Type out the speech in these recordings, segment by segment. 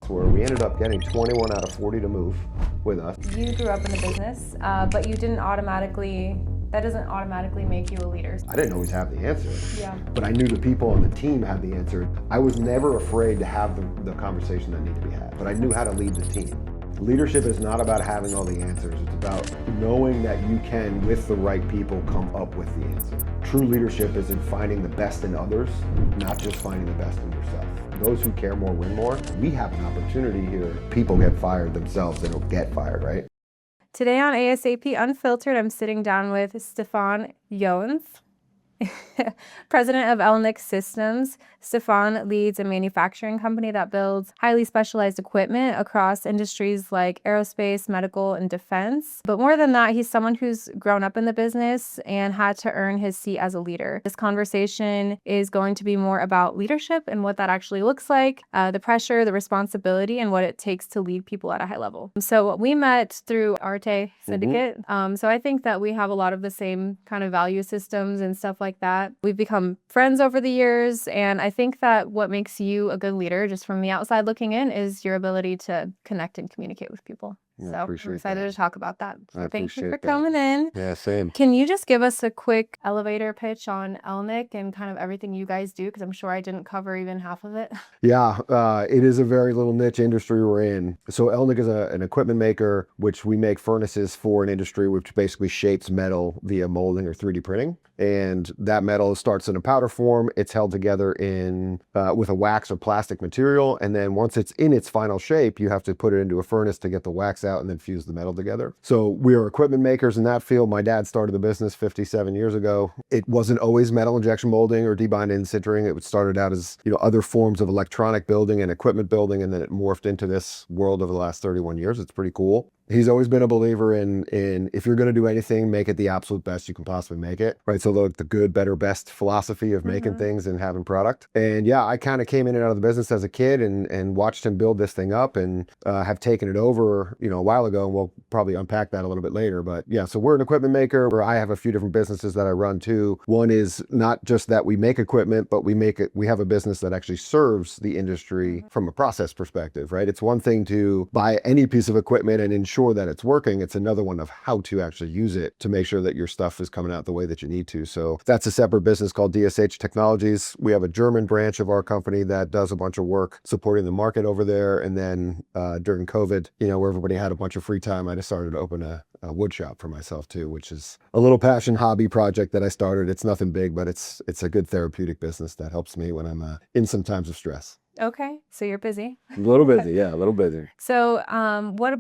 spots where we ended up getting 21 out of 40 to move with us. You grew up in the business, but you didn't automatically, that doesn't automatically make you a leader. I didn't always have the answer, Yeah. but I knew the people on the team had the answer. I was never afraid to have the conversation that needed to be had, but I knew how to lead the team. Leadership is not about having all the answers. It's about knowing that you can, with the right people, come up with the answer. True leadership is in finding the best in others, not just finding the best in yourself. Those who care more win more. We have an opportunity here. People get fired themselves, they don't get fired, right? Today on ASAP Unfiltered, I'm sitting down with Stefan Joens, president of Elnik Systems. Stefan leads a manufacturing company that builds highly specialized equipment across industries like aerospace, medical, and defense. But more than that, he's someone who's grown up in the business and had to earn his seat as a leader. This conversation is going to be more about leadership and what that actually looks like, the pressure, the responsibility, and what it takes to lead people at a high level. So we met through Arte Syndicate. So I think that we have a lot of the same kind of value systems and stuff like that. We've become friends over the years, and I think that what makes you a good leader, just from the outside looking in, is your ability to connect and communicate with people. Yeah, So I'm appreciate excited that. to talk about that. So I thank you appreciate for that. coming in. Yeah, same. Can you just give us a quick elevator pitch on Elnik and kind of everything you guys do? Because I'm sure I didn't cover even half of it. Yeah, it is a very little niche industry we're in. So Elnik is an equipment maker, which we make furnaces for an industry which basically shapes metal via molding or 3D printing. And that metal starts in a powder form. It's held together in with a wax or plastic material. And then once it's in its final shape, you have to put it into a furnace to get the wax out and then fuse the metal together. So we are equipment makers in that field. My dad started the business 57 years ago. It wasn't always metal injection molding or debind and sintering. It started out as, other forms of electronic building and equipment building, and then it morphed into this world over the last 31 years. It's pretty cool. He's always been a believer in if you're going to do anything, make it the absolute best you can possibly make it, right? So the good, better, best philosophy of making things and having product. And yeah, I kind of came in and out of the business as a kid and watched him build this thing up and have taken it over, a while ago. And we'll probably unpack that a little bit later. But yeah, so we're an equipment maker where I have a few different businesses that I run too. One is not just that we make equipment, but we have a business that actually serves the industry from a process perspective, right? It's one thing to buy any piece of equipment and ensure that it's working. It's another one of how to actually use it to make sure that your stuff is coming out the way that you need to. So that's a separate business called DSH Technologies. We have a German branch of our company that does a bunch of work supporting the market over there. And then during COVID, where everybody had a bunch of free time, I decided to open a wood shop for myself too, which is a little passion hobby project that I started. It's nothing big, but it's a good therapeutic business that helps me when I'm in some times of stress. Okay, so you're busy. A little busy, yeah, a little busy. So what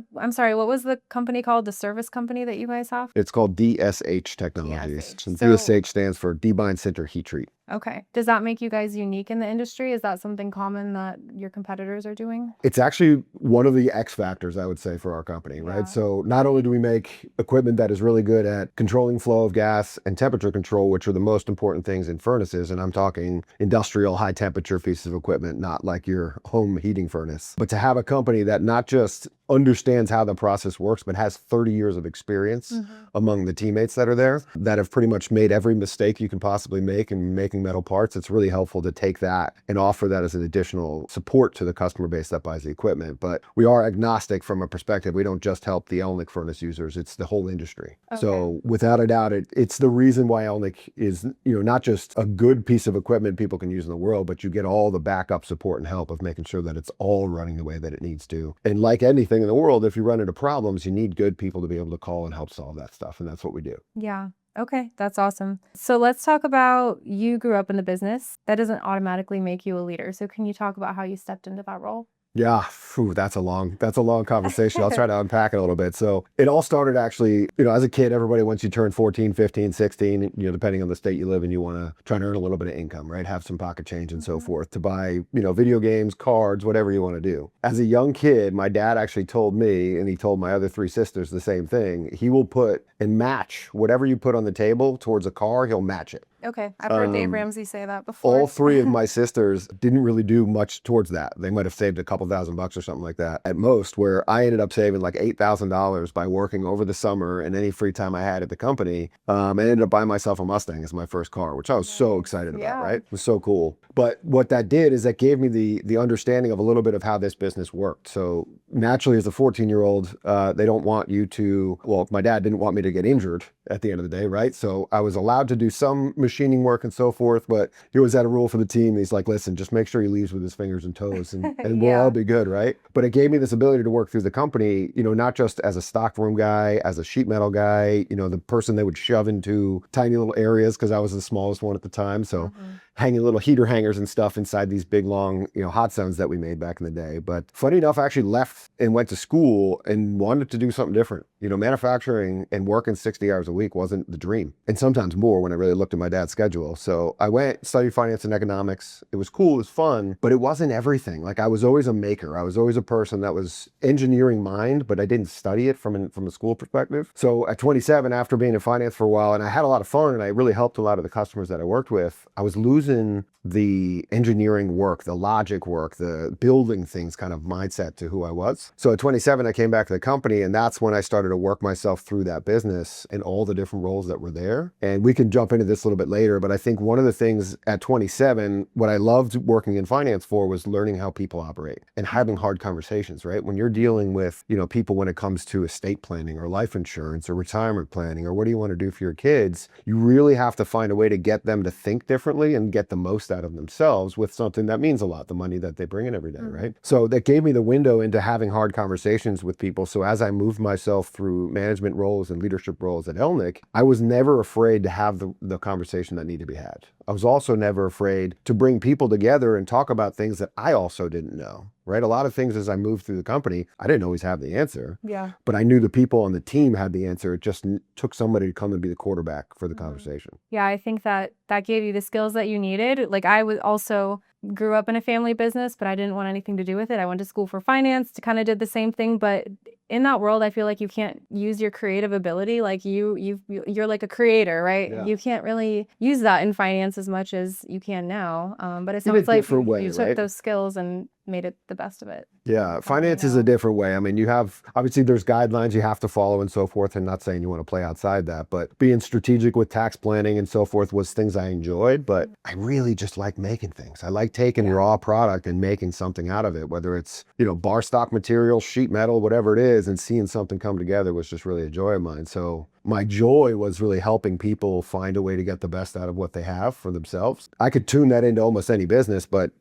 was the company called, the service company that you guys have? It's called DSH Technologies. DSH. And So- DSH stands for Debind Sinter Heat Treat. Okay. Does that make you guys unique in the industry? Is that something common that your competitors are doing? It's actually one of the X factors, I would say, for our company, right? Yeah. So not only do we make equipment that is really good at controlling flow of gas and temperature control, which are the most important things in furnaces, and I'm talking industrial high temperature pieces of equipment, not like your home heating furnace, but to have a company that not just understands how the process works, but has 30 years of experience among the teammates that are there that have pretty much made every mistake you can possibly make in making metal parts. It's really helpful to take that and offer that as an additional support to the customer base that buys the equipment. But we are agnostic from a perspective. We don't just help the Elnik furnace users, it's the whole industry. Okay. So without a doubt, it's the reason why Elnik is, not just a good piece of equipment people can use in the world, but you get all the backup support and help of making sure that it's all running the way that it needs to. And like anything in the world, if you run into problems, you need good people to be able to call and help solve that stuff. And that's what we do. Yeah. Okay, that's awesome. So let's talk about, you grew up in the business. That doesn't automatically make you a leader. So can you talk about how you stepped into that role? Yeah, that's a long conversation. I'll try to unpack it a little bit. So it all started actually, as a kid, everybody, once you turn 14, 15, 16, depending on the state you live in, you want to try and earn a little bit of income, right? Have some pocket change and so forth to buy, video games, cards, whatever you want to do. As a young kid, my dad actually told me, and he told my other three sisters the same thing. He will put and match whatever you put on the table towards a car, he'll match it. Okay. I've heard Dave Um, Ramsey say that all before. three of my sisters didn't really do much towards that. They might have saved a couple $1,000 or something like that at most, where I ended up saving like $8,000 by working over the summer and any free time I had at the company. I ended up buying myself a Mustang as my first car, which I was so Nice. excited about, Yeah. right? It was so cool. But what that did is that gave me the understanding of a little bit of how this business worked. So naturally, as a 14-year-old, they don't want you to, well, my dad didn't want me to get injured at the end of the day, right? So I was allowed to do some machining work and so forth, but he always had a rule for the team. He's like, listen, just make sure he leaves with his fingers and toes and we'll all Yeah. be good, right? But it gave me this ability to work through the company, not just as a stock room guy, as a sheet metal guy, the person they would shove into tiny little areas because I was the smallest one at the time. So hanging little heater hangers and stuff inside these big, long, hot zones that we made back in the day. But funny enough, I actually left and went to school and wanted to do something different. Manufacturing and working 60 hours a week wasn't the dream. And sometimes more when I really looked at my dad's schedule. So I went, studied finance and economics. It was cool, it was fun, but it wasn't everything. Like I was always a maker. I was always a person that was engineering mind, but I didn't study it from a school perspective. So at 27, after being in finance for a while, and I had a lot of fun and I really helped a lot of the customers that I worked with, I was losing the engineering work, the logic work, the building things kind of mindset to who I was. So at 27, I came back to the company and that's when I started to work myself through that business and all the different roles that were there. And we can jump into this a little bit later, but I think one of the things at 27, what I loved working in finance for was learning how people operate and having hard conversations, right? When you're dealing with, people when it comes to estate planning or life insurance or retirement planning or what do you want to do for your kids, you really have to find a way to get them to think differently and get the most out of themselves with something that means a lot, the money that they bring in every day, right? So that gave me the window into having hard conversations with people. So as I moved myself through management roles and leadership roles at Elnik, I was never afraid to have the conversation that needed to be had. I was also never afraid to bring people together and talk about things that I also didn't know, right? A lot of things as I moved through the company, I didn't always have the answer, Yeah. but I knew the people on the team had the answer. It just took somebody to come and be the quarterback for the conversation. Yeah, I think that gave you the skills that you needed. Like I was also grew up in a family business, but I didn't want anything to do with it. I went to school for finance, to kind of did the same thing, but in that world, I feel like you can't use your creative ability. Like you're like a creator, right? Yeah. You can't really use that in finance as much as you can now. But it In a sounds like different way, you took right? those skills and made it the best of it. Yeah, finance is a different way. I mean, you have, obviously there's guidelines you have to follow and so forth, and not saying you want to play outside that, but being strategic with tax planning and so forth was things I enjoyed, but I really just like making things. I like taking raw product and making something out of it, whether it's, bar stock material, sheet metal, whatever it is, and seeing something come together was just really a joy of mine. So my joy was really helping people find a way to get the best out of what they have for themselves. I could tune that into almost any business, but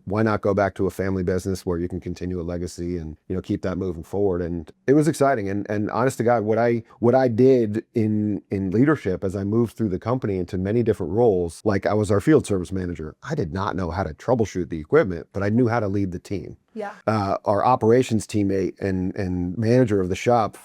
why not go back to a family business where you can continue a legacy and keep that moving forward? And it was exciting. And honest to God, what I did in leadership as I moved through the company into many different roles, like I was our field service manager. I did not know how to troubleshoot the equipment, but I knew how to lead the team. Yeah. Our operations teammate and manager of the shop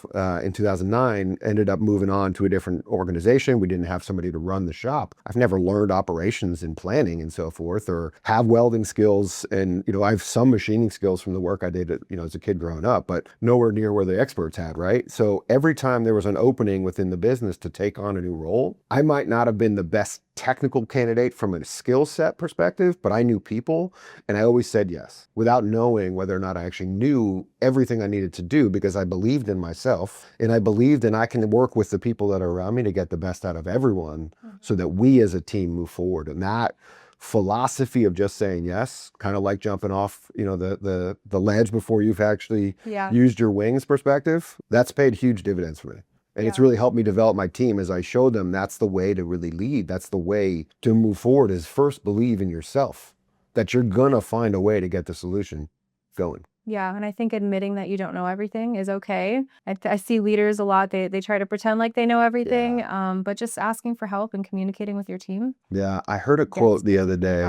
in 2009 ended up moving on to a different organization. We didn't have somebody to run the shop. I've never learned operations and planning and so forth, or have welding skills. And, I have some machining skills from the work I did, as a kid growing up, but nowhere near where the experts had, right? So every time there was an opening within the business to take on a new role, I might not have been the best technical candidate from a skill set perspective, but I knew people and I always said yes without knowing whether or not I actually knew everything I needed to do, because I believed in myself and I believed in I can work with the people that are around me to get the best out of everyone so that we as a team move forward. And that philosophy of just saying yes, kind of like jumping off, the ledge before you've actually used your wings perspective, that's paid huge dividends for me. And it's really helped me develop my team as I showed them that's the way to really lead. That's the way to move forward, is first believe in yourself, that you're going to find a way to get the solution going. Yeah, and I think admitting that you don't know everything is okay. I see leaders a lot, they try to pretend like they know everything, but just asking for help and communicating with your team. Yeah, I heard a quote the other day.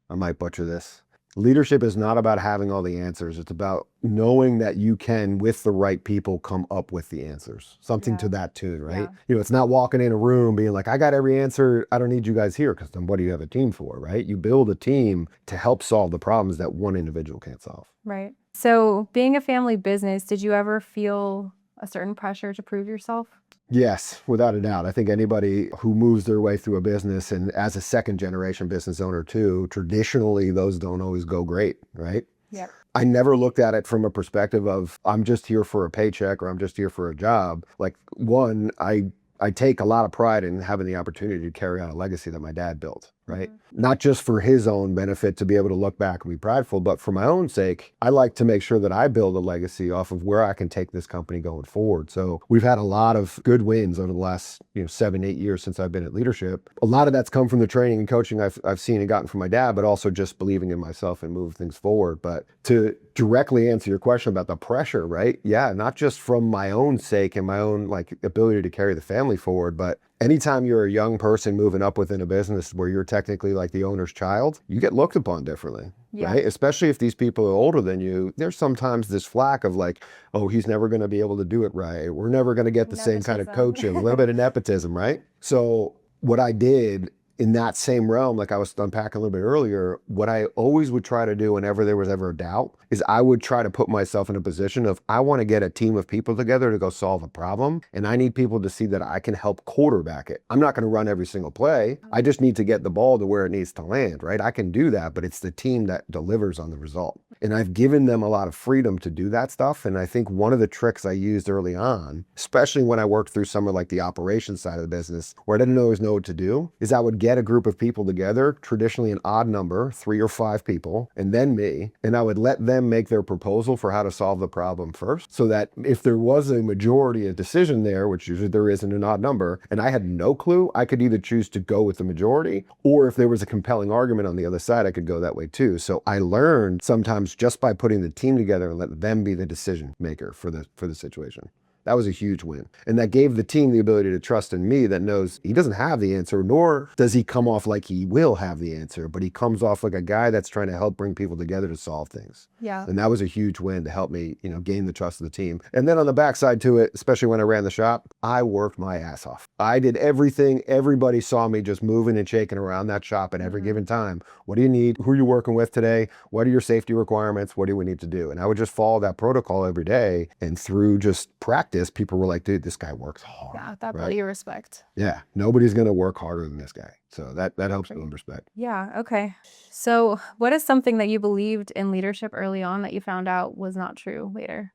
I might butcher this. Leadership is not about having all the answers. It's about knowing that you can, with the right people, come up with the answers. Something to that tune, right? It's not walking in a room being like, I got every answer, I don't need you guys here, because then what do you have a team for, right? You build a team to help solve the problems that one individual can't solve. Right. So being a family business, did you ever feel a certain pressure to prove yourself? Yes, without a doubt. I think anybody who moves their way through a business, and as a second generation business owner too, traditionally those don't always go great, right? Yep. I never looked at it from a perspective of I'm just here for a paycheck or I'm just here for a job. Like one, I take a lot of pride in having the opportunity to carry on a legacy that my dad built, right? Not just for his own benefit to be able to look back and be prideful, but for my own sake, I like to make sure that I build a legacy off of where I can take this company going forward. So we've had a lot of good wins over the last 7, 8 years since I've been at leadership. A lot of that's come from the training and coaching I've seen and gotten from my dad, but also just believing in myself and move things forward. But to directly answer your question about the pressure, right? Yeah, not just from my own sake and my own like ability to carry the family forward, but anytime you're a young person moving up within a business where you're technically like the owner's child, you get looked upon differently, right? Especially if these people are older than you. There's sometimes this flack of like, oh, he's never going to be able to do it right. We're never going to get the same kind of coaching, a little bit of nepotism, right? So what I did in that same realm, like I was unpacking a little bit earlier, what I always would try to do whenever there was ever a doubt is I would try to put myself in a position of I want to get a team of people together to go solve a problem. And I need people to see that I can help quarterback it. I'm not going to run every single play. I just need to get the ball to where it needs to land, right? I can do that, but it's the team that delivers on the result. And I've given them a lot of freedom to do that stuff. And I think one of the tricks I used early on, especially when I worked through some of like the operations side of the business where I didn't always know what to do, is I would get a group of people together, traditionally an odd number, 3 or 5 people, and then me, and I would let them make their proposal for how to solve the problem first, so that if there was a majority of decision there, which usually there is in an odd number, and I had no clue, I could either choose to go with the majority, or if there was a compelling argument on the other side, I could go that way too. So I learned sometimes just by putting the team together and let them be the decision maker for the situation. That was a huge win. And that gave the team the ability to trust in me that knows he doesn't have the answer, nor does he come off like he will have the answer, but he comes off like a guy that's trying to help bring people together to solve things. Yeah. And that was a huge win to help me, gain the trust of the team. And then on the backside to it, especially when I ran the shop, I worked my ass off. I did everything. Everybody saw me just moving and shaking around that shop at every given time. What do you need? Who are you working with today? What are your safety requirements? What do we need to do? And I would just follow that protocol every day. And through just practice, people were like, dude, this guy works hard. Yeah, that built you respect. Yeah, nobody's going to work harder than this guy. So that helps build respect. Yeah, okay. So what is something that you believed in leadership early on that you found out was not true later?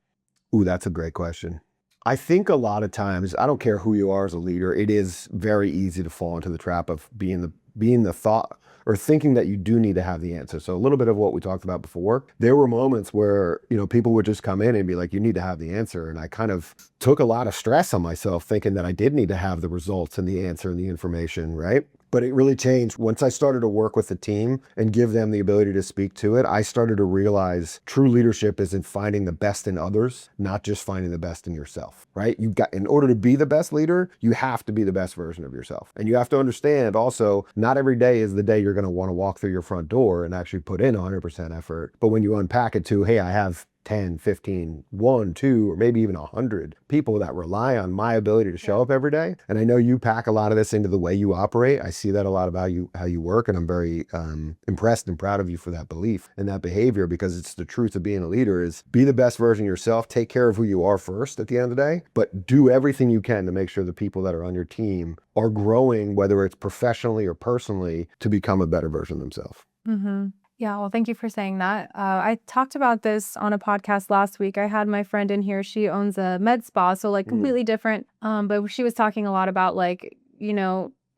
Ooh, that's a great question. I think a lot of times, I don't care who you are as a leader, it is very easy to fall into the trap of being the thought or thinking that you do need to have the answer. So a little bit of what we talked about before, there were moments where, people would just come in and be like, you need to have the answer. And I kind of took a lot of stress on myself thinking that I did need to have the results and the answer and the information, right? But it really changed once I started to work with the team and give them the ability to speak to it. I started to realize true leadership is in finding the best in others, not just finding the best in yourself, right? In order to be the best leader, you have to be the best version of yourself. And you have to understand also, not every day is the day you're going to want to walk through your front door and actually put in 100% effort. But when you unpack it to, hey, I have 10, 15, 1, 2, or maybe even 100 people that rely on my ability to show up every day. And I know you pack a lot of this into the way you operate. I see that a lot about how you work, and I'm very impressed and proud of you for that belief and that behavior, because it's the truth of being a leader is be the best version of yourself, take care of who you are first at the end of the day, but do everything you can to make sure the people that are on your team are growing, whether it's professionally or personally, to become a better version of themselves. Mm-hmm. Yeah, well, thank you for saying that. I talked about this on a podcast last week. I had my friend in here. She owns a med spa, so like completely different. But she was talking a lot about like,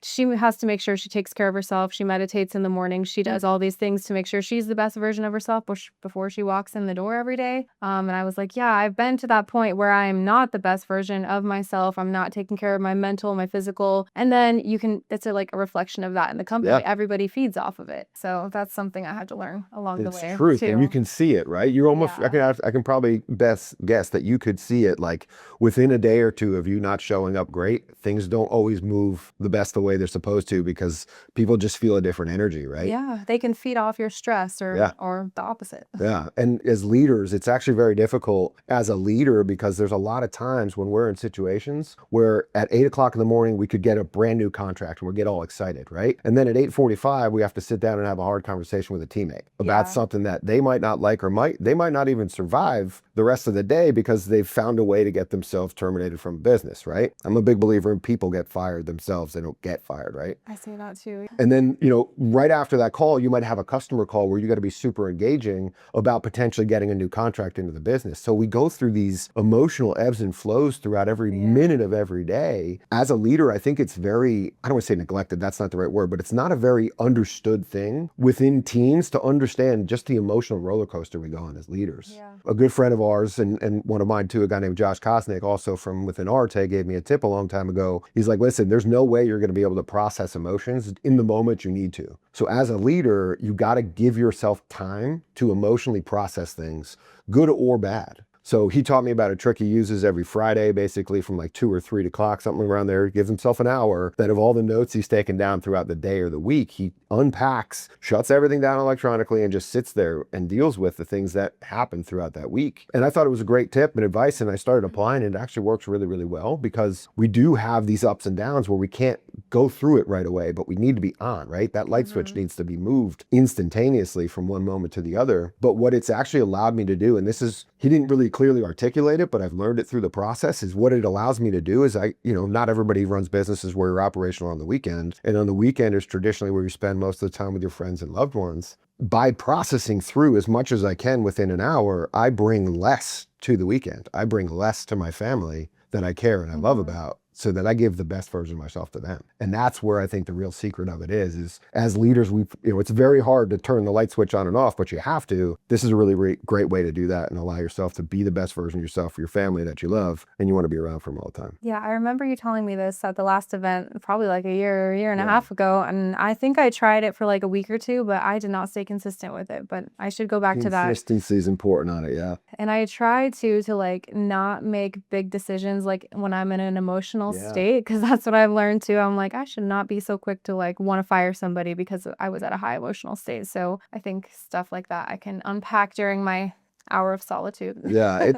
she has to make sure she takes care of herself. She meditates in the morning. She does all these things to make sure she's the best version of herself before she walks in the door every day. And I was like, yeah, I've been to that point where I'm not the best version of myself. I'm not taking care of my mental, my physical. And then it's a reflection of that in the company. Yeah. Everybody feeds off of it. So that's something I had to learn along the way. It's truth. Too. And you can see it, right? You're almost, I can probably best guess that you could see it like within a day or two of you not showing up great. Things don't always move the best the way way they're supposed to, because people just feel a different energy, right? Yeah, they can feed off your stress Yeah. or the opposite. Yeah. And as leaders, it's actually very difficult as a leader, because there's a lot of times when we're in situations where at 8 o'clock in the morning, we could get a brand new contract and we get all excited, right? And then at 8:45, we have to sit down and have a hard conversation with a teammate about Yeah. something that they might not like, or they might not even survive the rest of the day because they've found a way to get themselves terminated from business, right? I'm a big believer in people get fired themselves. They don't get fired, right? I see that too. And then, right after that call, you might have a customer call where you got to be super engaging about potentially getting a new contract into the business. So we go through these emotional ebbs and flows throughout every minute of every day. As a leader, I think it's very, I don't want to say neglected, that's not the right word, but it's not a very understood thing within teams to understand just the emotional roller coaster we go on as leaders. Yeah. A good friend of ours, and one of mine too, a guy named Josh Kosnick, also from within Arte, gave me a tip a long time ago. He's like, listen, there's no way you're going to be able to process emotions in the moment you need to. So as a leader, you got to give yourself time to emotionally process things, good or bad. So he taught me about a trick he uses every Friday, basically from like 2 or 3 o'clock, something around there. He gives himself an hour that of all the notes he's taken down throughout the day or the week, he unpacks, shuts everything down electronically, and just sits there and deals with the things that happen throughout that week. And I thought it was a great tip and advice, and I started applying it. It actually works really, really well, because we do have these ups and downs where we can't go through it right away, but we need to be on, right? That light switch needs to be moved instantaneously from one moment to the other. But what it's actually allowed me to do, and this is, he didn't really clearly articulate it, but I've learned it through the process, is what it allows me to do is not everybody runs businesses where you're operational on the weekend. And on the weekend is traditionally where you spend most of the time with your friends and loved ones. By processing through as much as I can within an hour, I bring less to the weekend. I bring less to my family that I care and I love about, so that I give the best version of myself to them. And that's where I think the real secret of it is as leaders, it's very hard to turn the light switch on and off, but you have to. This is a really great way to do that and allow yourself to be the best version of yourself for your family that you love and you want to be around for them all the time. Yeah, I remember you telling me this at the last event, probably like a year and a half ago. And I think I tried it for like a week or two, but I did not stay consistent with it. But I should go back to that. Consistency is important on it, yeah. And I try to like not make big decisions like when I'm in an emotional state, because that's what I've learned too. I'm like, I should not be so quick to like want to fire somebody because I was at a high emotional state. So I think stuff like that I can unpack during my hour of solitude. Yeah,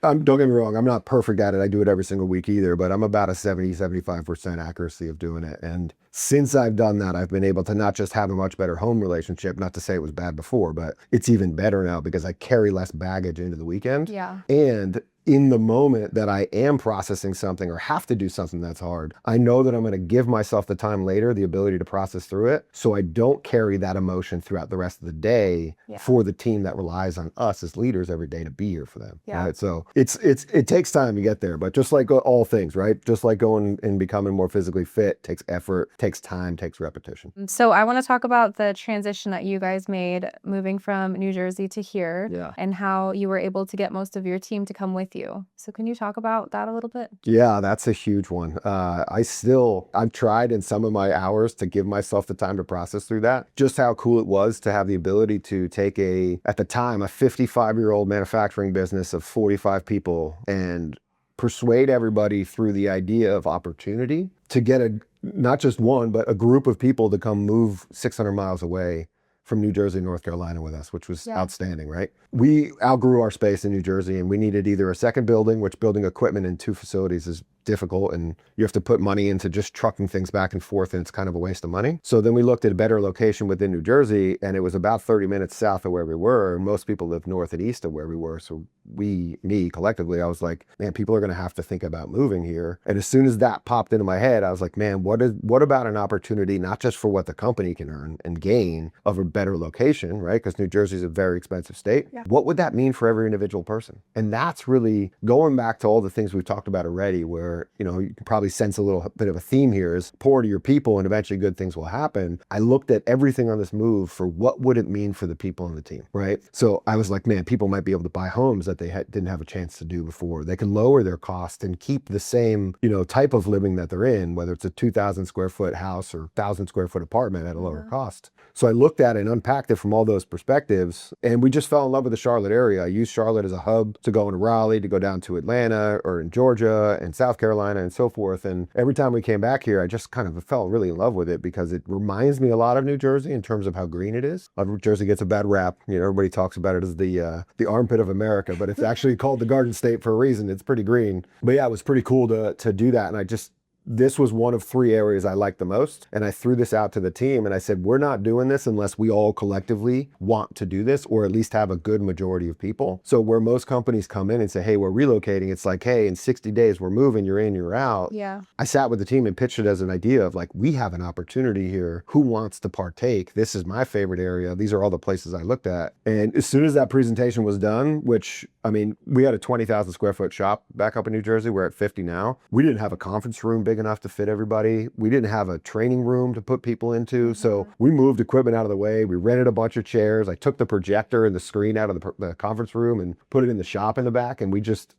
don't get me wrong, I'm not perfect at it. I do it every single week either, but I'm about a 75% accuracy of doing it. And since I've done that, I've been able to not just have a much better home relationship, not to say it was bad before, but it's even better now because I carry less baggage into the weekend. Yeah. And in the moment that I am processing something or have to do something that's hard, I know that I'm going to give myself the time later, the ability to process through it, so I don't carry that emotion throughout the rest of the day for the team that relies on us as leaders every day to be here for them. Yeah. Right? So it takes time to get there, but just like all things, right? Just like going and becoming more physically fit takes effort, takes time, takes repetition. So I want to talk about the transition that you guys made moving from New Jersey to here and how you were able to get most of your team to come with you. So can you talk about that a little bit? Yeah, that's a huge one. I've tried in some of my hours to give myself the time to process through that. Just how cool it was to have the ability to take at the time, a 55-year-old manufacturing business of 45 people and persuade everybody through the idea of opportunity to get not just one, but a group of people to come move 600 miles away from New Jersey, North Carolina with us, which was outstanding, right? We outgrew our space in New Jersey and we needed either a second building, which building equipment in 2 facilities is difficult and you have to put money into just trucking things back and forth and it's kind of a waste of money. So then we looked at a better location within New Jersey and it was about 30 minutes south of where we were. Most people live north and east of where we were. So collectively, I was like, man, people are going to have to think about moving here. And as soon as that popped into my head, I was like, man, what about an opportunity, not just for what the company can earn and gain of a better location, right? Because New Jersey is a very expensive state. Yeah. What would that mean for every individual person? And that's really going back to all the things we've talked about already, where, you can probably sense a little bit of a theme here is pour to your people and eventually good things will happen. I looked at everything on this move for what would it mean for the people on the team, right? So I was like, man, people might be able to buy homes that they didn't have a chance to do before. They can lower their cost and keep the same, type of living that they're in, whether it's a 2,000 square foot house or 1,000 square foot apartment at a lower cost. So I looked at it and unpacked it from all those perspectives, and we just fell in love with the Charlotte area. I used Charlotte as a hub to go into Raleigh, to go down to Atlanta or in Georgia and South Carolina Carolina and so forth. And every time we came back here, I just kind of fell really in love with it because it reminds me a lot of New Jersey in terms of how green it is. New Jersey gets a bad rap. You know, everybody talks about it as the armpit of America, but it's actually called the Garden State for a reason. It's pretty green. But yeah, it was pretty cool to do that. And this was one of 3 areas I liked the most. And I threw this out to the team and I said, we're not doing this unless we all collectively want to do this, or at least have a good majority of people. So where most companies come in and say, hey, we're relocating, it's like, hey, in 60 days, we're moving, you're in, you're out. Yeah. I sat with the team and pitched it as an idea of like, we have an opportunity here. Who wants to partake? This is my favorite area. These are all the places I looked at. And as soon as that presentation was done, which, I mean, we had a 20,000 square foot shop back up in New Jersey. We're at 50 now. We didn't have a conference room big enough to fit everybody. We didn't have a training room to put people into. So we moved equipment out of the way. We rented a bunch of chairs. I took the projector and the screen out of the conference room and put it in the shop in the back. And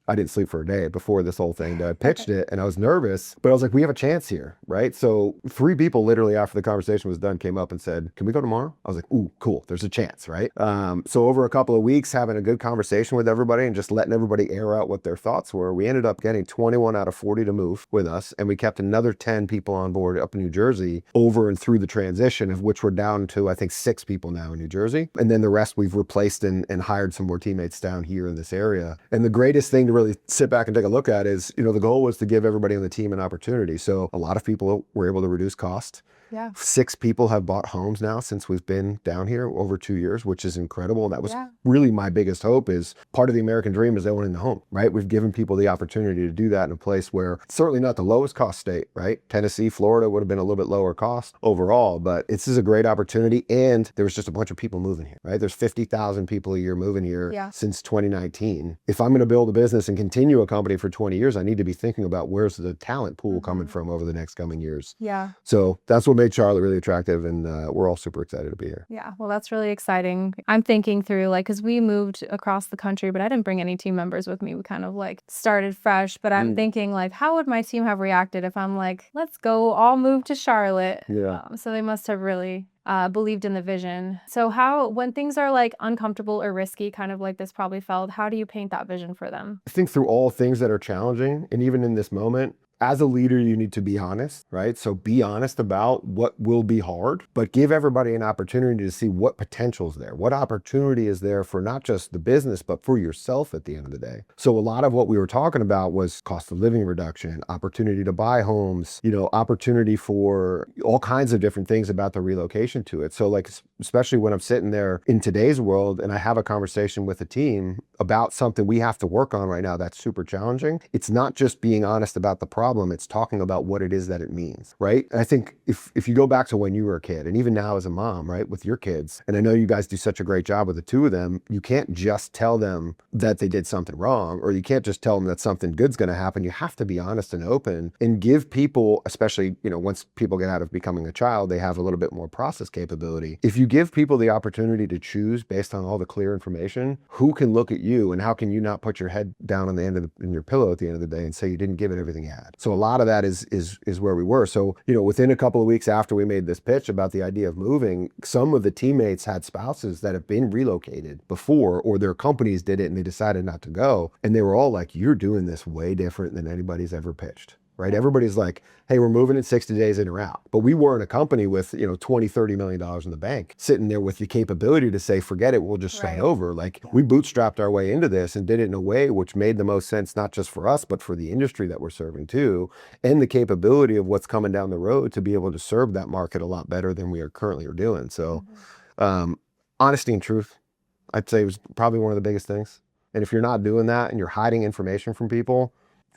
I didn't sleep for a day before this whole thing. I pitched it and I was nervous, but I was like, we have a chance here, right? So 3 people literally after the conversation was done came up and said, can we go tomorrow? I was like, ooh, cool. There's a chance, right? So over a couple of weeks, having a good conversation with everybody and just letting everybody air out what their thoughts were, we ended up getting 21 out of 40 to move with us. And we kept another 10 people on board up in New Jersey over and through the transition, of which we're down to, I think, 6 people now in New Jersey. And then the rest we've replaced and hired some more teammates down here in this area. And the greatest thing to really sit back and take a look at is, you know, the goal was to give everybody on the team an opportunity. So a lot of people were able to reduce cost. Yeah. 6 people have bought homes now since we've been down here over 2 years, which is incredible. And that was really my biggest hope. Is part of the American dream is owning the home, right? We've given people the opportunity to do that in a place where it's certainly not the lowest cost state, right? Tennessee, Florida would have been a little bit lower cost overall, but this is a great opportunity. And there was just a bunch of people moving here, right? There's 50,000 people a year moving here since 2019. If I'm going to build a business and continue a company for 20 years, I need to be thinking about where's the talent pool coming from over the next coming years. Yeah. So that's what made Charlotte really attractive, and we're all super excited to be here. Yeah, well, that's really exciting. I'm thinking through, like, because we moved across the country, but I didn't bring any team members with me. We kind of like started fresh, but I'm thinking like, how would my team have reacted if I'm like, let's go all move to Charlotte? Yeah. So they must have really believed in the vision. So when things are like uncomfortable or risky, kind of like this probably felt, how do you paint that vision for them? I think through all things that are challenging, and even in this moment, as a leader, you need to be honest, right? So be honest about what will be hard, but give everybody an opportunity to see what potential is there. What opportunity is there for not just the business, but for yourself at the end of the day. So a lot of what we were talking about was cost of living reduction, opportunity to buy homes, you know, opportunity for all kinds of different things about the relocation to it. So like, especially when I'm sitting there in today's world and I have a conversation with a team about something we have to work on right now that's super challenging, it's not just being honest about the problem, it's talking about what it is that it means, right? And I think if you go back to when you were a kid, and even now as a mom, right, with your kids, and I know you guys do such a great job with the 2 of them, you can't just tell them that they did something wrong, or you can't just tell them that something good's gonna happen. You have to be honest and open and give people, especially, you know, once people get out of becoming a child, they have a little bit more process capability. If you give people the opportunity to choose based on all the clear information, who can look at you and how can you not put your head down on the end of in your pillow at the end of the day and say you didn't give it everything you had? So a lot of that is where we were. So, you know, within a couple of weeks after we made this pitch about the idea of moving, some of the teammates had spouses that have been relocated before, or their companies did it and they decided not to go. And they were all like, you're doing this way different than anybody's ever pitched. Right? Everybody's like, hey, we're moving in 60 days in or out. But we weren't a company with, you know, $20, $30 million in the bank sitting there with the capability to say, forget it, we'll just start over. Like, we bootstrapped our way into this and did it in a way which made the most sense, not just for us, but for the industry that we're serving too, and the capability of what's coming down the road to be able to serve that market a lot better than we are currently doing. So honesty and truth, I'd say, was probably one of the biggest things. And if you're not doing that and you're hiding information from people,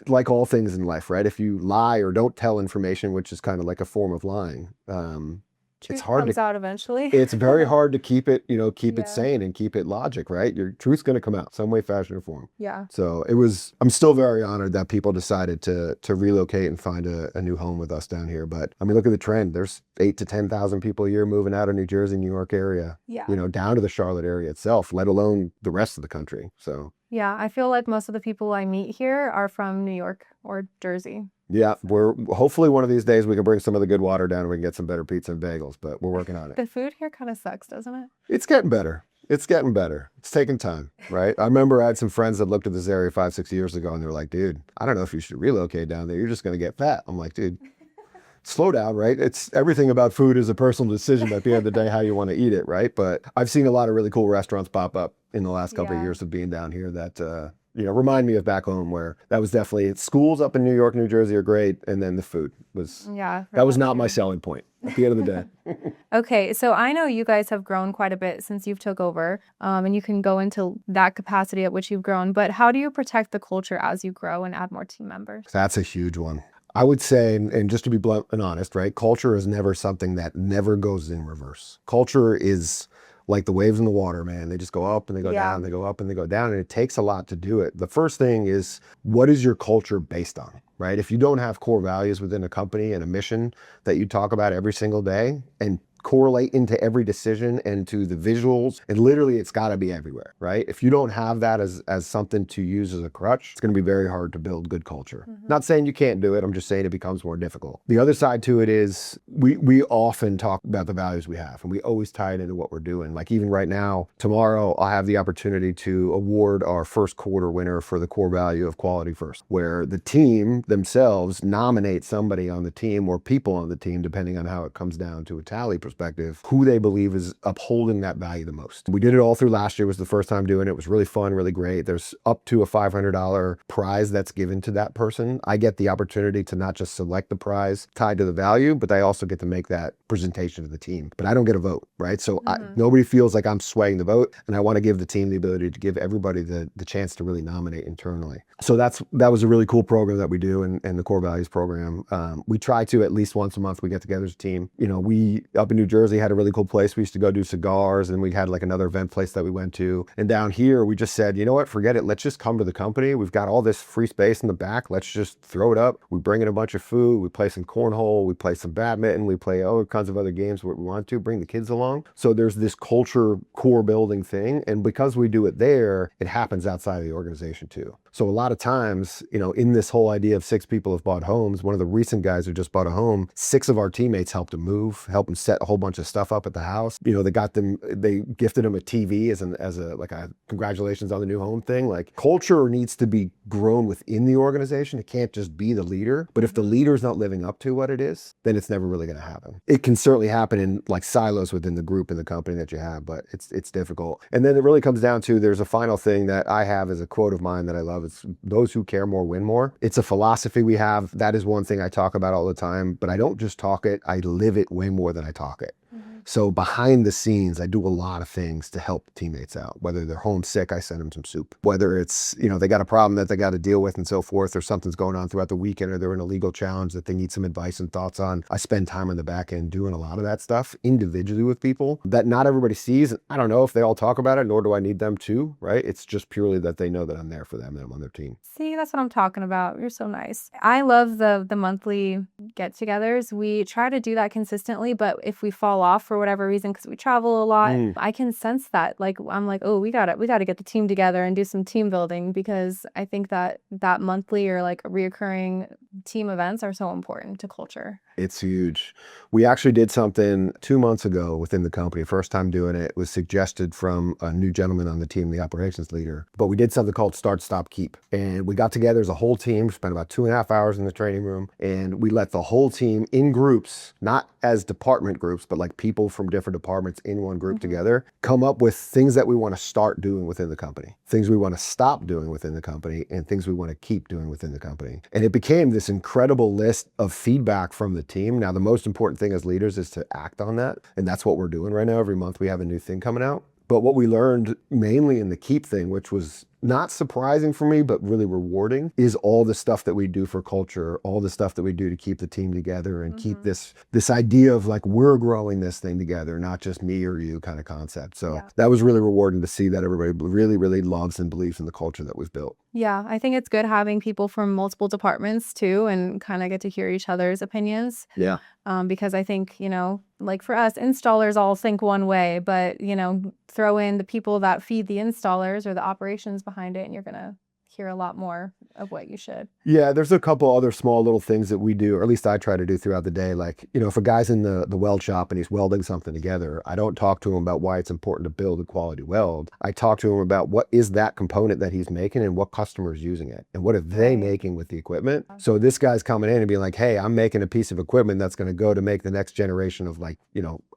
like all things in life, right? If you lie or don't tell information, which is kind of like a form of lying, Truth it's hard comes to, out eventually. it's very hard to keep it, you know, keep it sane and keep it logic, right? Your truth's going to come out some way, fashion, or form. Yeah. So I'm still very honored that people decided to relocate and find a new home with us down here. But I mean, look at the trend. There's 8,000 to 10,000 people a year moving out of New Jersey, New York area, you know, down to the Charlotte area itself, let alone the rest of the country. So. Yeah, I feel like most of the people I meet here are from New York or Jersey. Yeah, we're hopefully one of these days we can bring some of the good water down and we can get some better pizza and bagels, but we're working on it. The food here kind of sucks, doesn't it? It's getting better. It's getting better. It's taking time, right? I remember I had some friends that looked at this area 5, 6 years ago and they were like, dude, I don't know if you should relocate down there. You're just going to get fat. I'm like, dude, slow down, right? It's everything about food is a personal decision at the end of the day, how you want to eat it, right? But I've seen a lot of really cool restaurants pop up in the last couple of years of being down here that, remind me of back home where that was definitely schools up in New York, New Jersey are great. And then the food was, that was not my selling point at the end of the day. Okay, so I know you guys have grown quite a bit since you've took over, and you can go into that capacity at which you've grown, but how do you protect the culture as you grow and add more team members? That's a huge one. I would say, and just to be blunt and honest, right? Culture is never something that never goes in reverse. Culture is like the waves in the water, man. They just go up and they go down, they go up and they go down, and it takes a lot to do it. The first thing is, what is your culture based on, right? If you don't have core values within a company and a mission that you talk about every single day and correlate into every decision and to the visuals, and literally it's got to be everywhere, right? If you don't have that as something to use as a crutch, it's going to be very hard to build good culture. Not saying you can't do it, I'm just saying it becomes more difficult. The other side to it is we often talk about the values we have and we always tie it into what we're doing. Like even right now, tomorrow I'll have the opportunity to award our first quarter winner for the core value of quality first, where the team themselves nominate somebody on the team or people on the team, depending on how it comes down to a tally perspective, who they believe is upholding that value the most. We did it all through last year. It was the first time doing it. It was really fun, really great. There's up to a $500 prize that's given to that person. I get the opportunity to not just select the prize tied to the value, but I also get to make that presentation to the team. But I don't get a vote, right? So nobody feels like I'm swaying the vote, and I want to give the team the ability to give everybody the chance to really nominate internally. So that was a really cool program that we do in the core values program. We try to at least once a month we get together as a team. We up in New Jersey had a really cool place. We used to go do cigars, and we had like another event place that we went to. And down here, we just said, you know what, forget it. Let's just come to the company. We've got all this free space in the back. Let's just throw it up. We bring in a bunch of food. We play some cornhole. We play some badminton. We play all kinds of other games where we want to bring the kids along. So there's this culture core building thing. And because we do it there, it happens outside of the organization too. So a lot of times, in this whole idea of 6 people have bought homes, one of the recent guys who just bought a home, 6 of our teammates helped him move, helped him set a whole bunch of stuff up at the house. They gifted him a TV as a congratulations on the new home thing. Like culture needs to be grown within the organization. It can't just be the leader. But if the leader's not living up to what it is, then it's never really going to happen. It can certainly happen in like silos within the group and the company that you have, but it's difficult. And then it really comes down to, there's a final thing that I have as a quote of mine that I love. It's those who care more win more. It's a philosophy we have. That is one thing I talk about all the time, but I don't just talk it. I live it way more than I talk it. So behind the scenes, I do a lot of things to help teammates out. Whether they're homesick, I send them some soup. Whether it's, they got a problem that they got to deal with and so forth, or something's going on throughout the weekend, or they're in a legal challenge that they need some advice and thoughts on. I spend time on the back end doing a lot of that stuff individually with people that not everybody sees. I don't know if they all talk about it, nor do I need them to, right? It's just purely that they know that I'm there for them and I'm on their team. See, that's what I'm talking about. You're so nice. I love the monthly get-togethers. We try to do that consistently, but if we fall off for whatever reason, because we travel a lot, I can sense that. Like I'm like, oh, we gotta get the team together and do some team building, because I think that monthly or like reoccurring team events are so important to culture. It's huge. We actually did something 2 months ago within the company. First time doing it. It was suggested from a new gentleman on the team, the operations leader. But we did something called Start, Stop, Keep. And we got together as a whole team, spent about 2.5 hours in the training room. And we let the whole team in groups, not as department groups, but like people from different departments in one group together, come up with things that we want to start doing within the company, things we want to stop doing within the company, and things we want to keep doing within the company. And it became this incredible list of feedback from the team. Now, the most important thing as leaders is to act on that. And that's what we're doing right now. Every month we have a new thing coming out. But what we learned mainly in the keep thing, which was not surprising for me, but really rewarding, is all the stuff that we do for culture, all the stuff that we do to keep the team together and keep this idea of like, we're growing this thing together, not just me or you kind of concept. So that was really rewarding to see that everybody really, really loves and believes in the culture that we've built. Yeah, I think it's good having people from multiple departments too, and kind of get to hear each other's opinions. Yeah. Because I think, like for us, installers all think one way, but, throw in the people that feed the installers or the operations behind it, and you're going to hear a lot more of what you should. Yeah, there's a couple other small little things that we do, or at least I try to do throughout the day. Like, if a guy's in the weld shop and he's welding something together, I don't talk to him about why it's important to build a quality weld. I talk to him about what is that component that he's making and what customer is using it and what are they making with the equipment. So this guy's coming in and being like, hey, I'm making a piece of equipment that's going to go to make the next generation of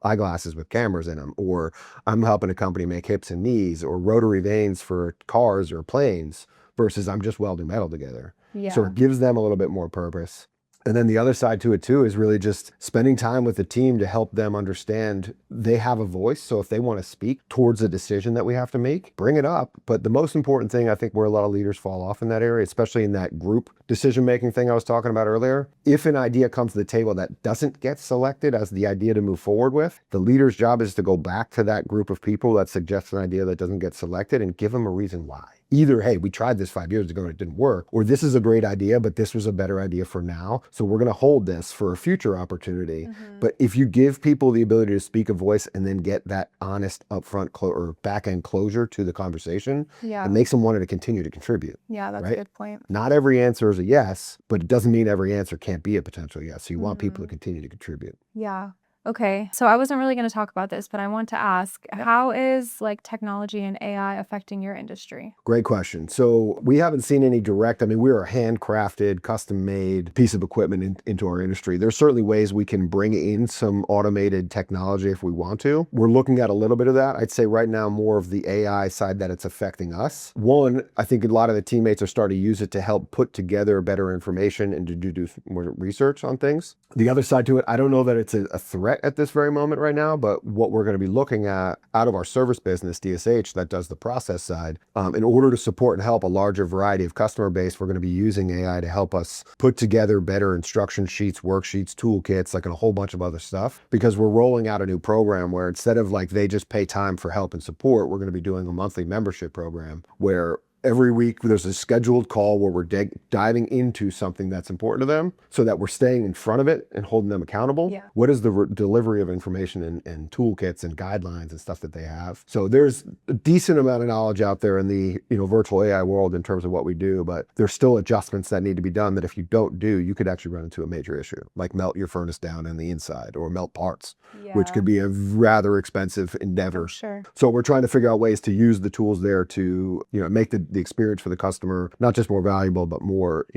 eyeglasses with cameras in them, or I'm helping a company make hips and knees or rotary vanes for cars or planes versus I'm just welding metal together. Yeah. So it gives them a little bit more purpose. And then the other side to it too is really just spending time with the team to help them understand they have a voice. So if they want to speak towards a decision that we have to make, bring it up. But the most important thing, I think, where a lot of leaders fall off in that area, especially in that group decision-making thing I was talking about earlier, if an idea comes to the table that doesn't get selected as the idea to move forward with, the leader's job is to go back to that group of people that suggests an idea that doesn't get selected and give them a reason why. Either, hey, we tried this 5 years ago and it didn't work, or this is a great idea, but this was a better idea for now. So we're going to hold this for a future opportunity. But if you give people the ability to speak a voice and then get that honest upfront or back end closure to the conversation, it makes them want to continue to contribute. Yeah, that's a good point. Not every answer is a yes, but it doesn't mean every answer can't be a potential yes. So you want people to continue to contribute. Yeah. Okay, so I wasn't really going to talk about this, but I want to ask, how is technology and AI affecting your industry? Great question. So we haven't seen any direct, we're a handcrafted, custom-made piece of equipment into our industry. There's certainly ways we can bring in some automated technology if we want to. We're looking at a little bit of that. I'd say right now more of the AI side that it's affecting us. One, I think a lot of the teammates are starting to use it to help put together better information and to do more research on things. The other side to it, I don't know that it's a threat at this very moment right now, but what we're going to be looking at out of our service business, DSH, that does the process side, in order to support and help a larger variety of customer base, we're going to be using AI to help us put together better instruction sheets, worksheets, toolkits, and a whole bunch of other stuff, because we're rolling out a new program where instead of they just pay time for help and support, we're going to be doing a monthly membership program where every week there's a scheduled call where we're diving into something that's important to them so that we're staying in front of it and holding them accountable. Yeah. What is the delivery of information and toolkits and guidelines and stuff that they have? So there's a decent amount of knowledge out there in the virtual AI world in terms of what we do, but there's still adjustments that need to be done that if you don't do, you could actually run into a major issue, like melt your furnace down in the inside or melt parts, which could be a rather expensive endeavor. Sure. So we're trying to figure out ways to use the tools there to make the experience for the customer not just more valuable, but more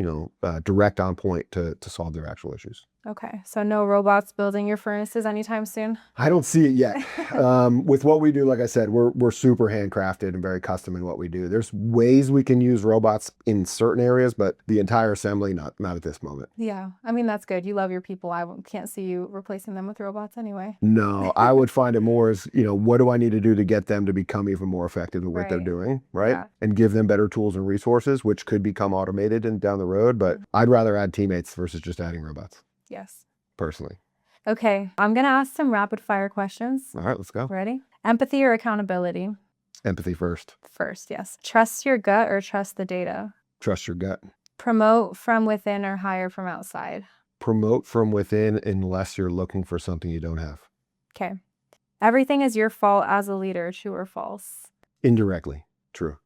direct on point to solve their actual issues. Okay, so no robots building your furnaces anytime soon? I don't see it yet. With what we do, like I said, we're super handcrafted and very custom in what we do. There's ways we can use robots in certain areas, but the entire assembly, not at this moment. Yeah, that's good. You love your people. I can't see you replacing them with robots anyway. No, I would find it more as, what do I need to do to get them to become even more effective at what they're doing, right? Yeah. And give them better tools and resources, which could become automated and down the road, but I'd rather add teammates versus just adding robots. Yes. Personally. Okay, I'm going to ask some rapid fire questions. All right, let's go. Ready? Empathy or accountability? Empathy first. First, yes. Trust your gut or trust the data? Trust your gut. Promote from within or hire from outside? Promote from within unless you're looking for something you don't have. Okay. Everything is your fault as a leader, true or false? Indirectly, true.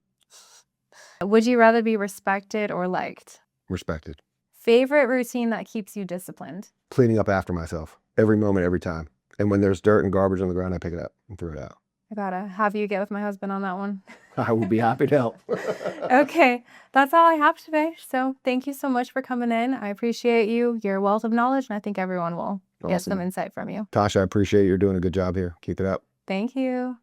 Would you rather be respected or liked? Respected. Favorite routine that keeps you disciplined? Cleaning up after myself every moment, every time. And when there's dirt and garbage on the ground, I pick it up and throw it out. I gotta have you get with my husband on that one. I will be happy to help. Okay, that's all I have today. So thank you so much for coming in. I appreciate you, your wealth of knowledge, and I think everyone will get some insight from you. Tasha, I appreciate you're doing a good job here. Keep it up. Thank you.